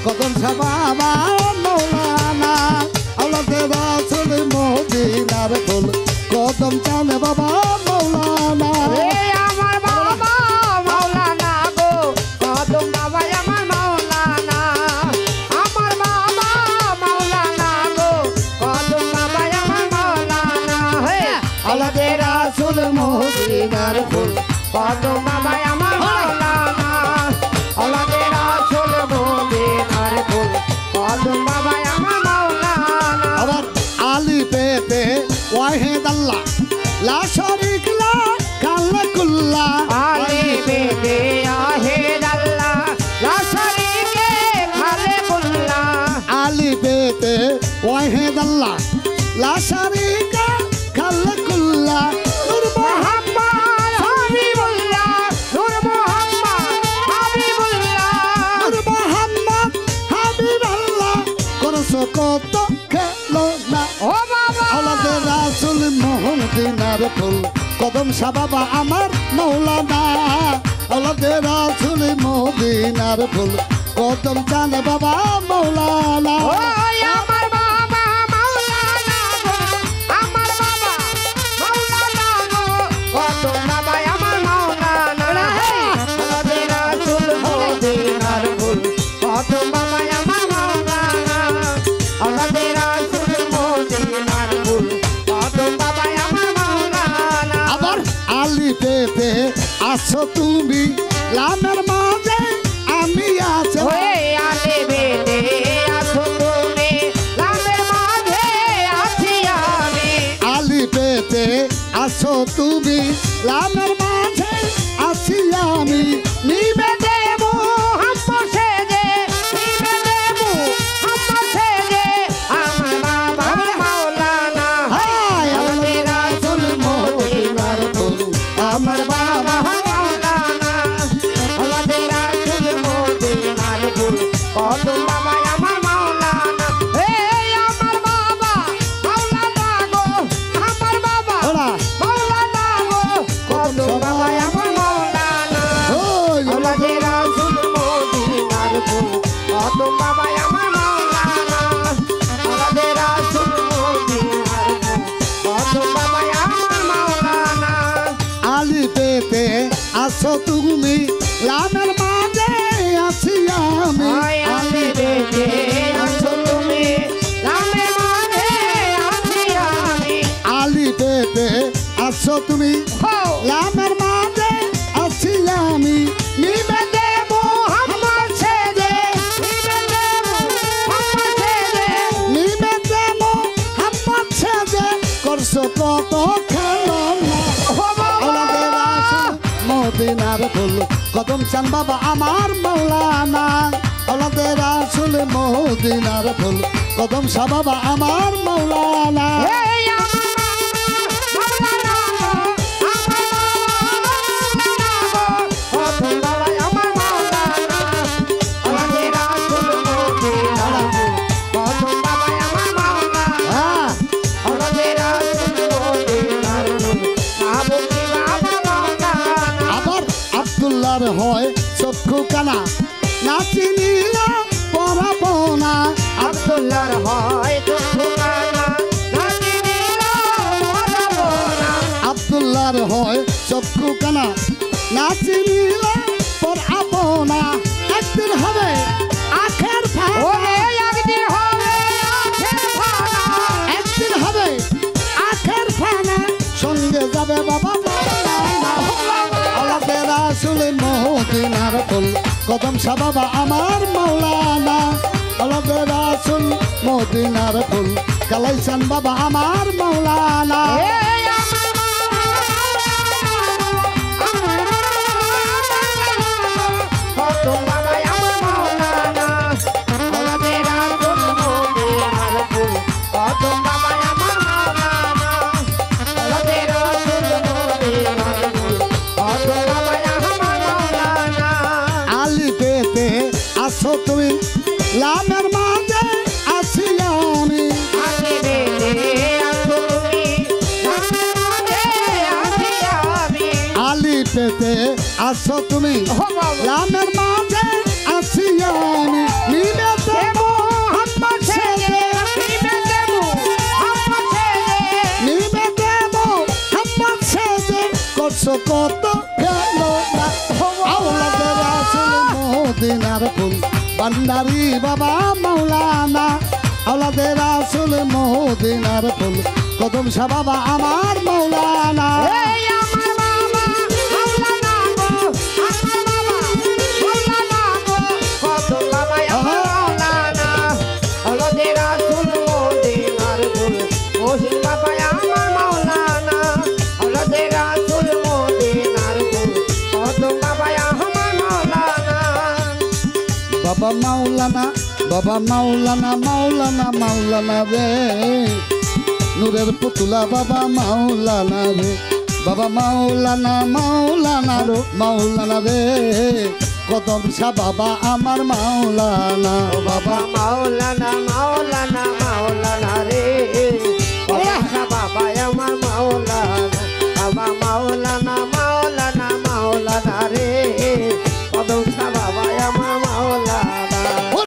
কদম সাবাবা মৌলানা আওলাদে রাসূল মদিনার ফুল কদম চালে বাবা মৌলানা আমার বাবা মৌলানা গো কদম বাবা আমার মৌলানা আমার বাবা মৌলানা গো কদম বাবা আমার মৌলানা হে আওলাদে রাসূল মদিনার ফুল কদম বাবা আমার মৌলানা আওলাদে রাসূল মদিনার ফুল কদম বাবা আমার মৌলানা আবার আলী পেতে ওয়াহিদ আল্লাহ লা শরীক লা কাল্লাকুল্লা আলী পেতে ওয়াহিদ আল্লাহ লা শরীক খালিকুল্লাহ আলী পেতে ওয়াহিদ আল্লাহ লা শরীক খাল্লাকুল্লা নূর মুহাম্মদ হাবিবুল্লাহ নূর মুহাম্মদ হাবিবুল্লাহ নূর মুহাম্মদ হাবিবাল্লাহ করছো কত খেলো না ও বাবা আওলাদে রাসূল মদিনার ফুল কদম সাবাবা আমার মৌলানা আওলাদে রাসূল মদিনার ফুল কদম চালে বাবা মৌলানা ও আমার বাবা মৌলানা গো আমার বাবা মৌলানা গো কদম বাবা আমার মৌলানা আওলাদে রাসূল মদিনার ফুল কদম বাবা আমার মৌলানা আওলাদে রাসূল মদিনার ফুল কদম বাবা আমার মৌলানা আবার আলী পেতে আছো তুমি লামের মাঝে আমি আছো ওরে আলে বেতে আছো তুমি লামের মাঝে আছি আমি আলী পেতে আছো তুমি লামের মাঝে আছি আমি নিবে দেব হাম্মা সেজে নিবে দেব হাম্মা সেজে আমার বাবা মাওলানা হায় আওলাদে রাসূল মদিনার ফুল আমার বাবা মাওলানা আওলাদে রাসূল মদিনার ফুল কদম বাবা আমার মাওলানা হে আমার বাবা মাওলানা গো আমার বাবা ওরা মাওলানা গো কদম বাবা আমার মাওলানা ওই আওলাদে রাসূল মদিনার ফুল কদম বাবা আমার মাওলানা আওলাদে রাসূল মদিনার ফুল কদম বাবা আমার মাওলানা আলী পেতে আছো তুমি লামের মাঝে আছি আমি ওই আলী পেতে আছো তুমি লামের মাঝে আছি আমি আলী পেতে আছো তুমি হো লামের মাঝে আছি আমি নিবে দেব হাম্মা সেজে নিবে দেব হাম্মা সেজে নিবে দেব হাম্মত ছেদে করছো কত খেলো না ও বাবা আওলাদে রাসূল মদিনার ফুল কদম চান বাবা আমার মৌলানা আওলাদে রাসূল মদিনার ফুল কদম সা বাবা আমার মৌলানা এই আমার মাওলানা গো আমার মাওলানা গো কদম বাবা আমার মাওলানা আওলাদে রাসূল মদিনার ফুল কদম বাবা আমার মাওলানা হ্যাঁ আওলাদে রাসূল মদিনার ফুল আবুকি বাবা মাওলানা আবার আব্দুল্লাহর হয় চক্ষু কানা না চিনিলা পরাবো না আব্দুল্লাহর হয় দুঃখানা নাতি দিল মরবনা আব্দুল্লাহর হয় চক্ষু কানা না চিনিলা পরাবো না একদিন হবে আখের ফানা ওরে একদিন হবে আখের ফানা একদিন হবে আখের ফানা সঙ্গে যাবে বাবা মৌলানা আওলাদে রাসূল মদিনার ফুল কদম সা বাবা আমার মৌলানা আওলাদে রাসূল মদিনার ফুল কালাইসান বাবা আমার মৌলানা এই পেতে আসো তুমি ও বাবা রামের মাঝে আছি আমি নিবেতে মোহাম্মদ ছেড়ে নিবে দেব মোহাম্মদ ছেড়ে নিবেতে মোহাম্মদ ছেড়ে করছো কত গেলো না আওলাদের রাসূল মদিনার ফুল ভান্ডারি বাবা মাওলানা আওলাদের রাসূল মদিনার ফুল কদম শাহ বাবা আমার মাওলানা এই আমার বাবা মাওলানা গো আমার বাবা মাওলানা গো কত বাবা আমার মাওলানা হলদে রাসূল মদিনার ফুল ওহি বাবা আমার মাওলানা হলদে রাসূল মদিনার ফুল কত বাবা আমার মাওলানা বাবা মাওলানা বাবা মাওলানা মাওলানা মাওলানা রে নূরের পুতুলা বাবা মাওলানা রে বাবা মাওলানা মাওলানা মাওলানা রে কদম শাহ বাবা আমার মাওলানা বাবা মাওলানা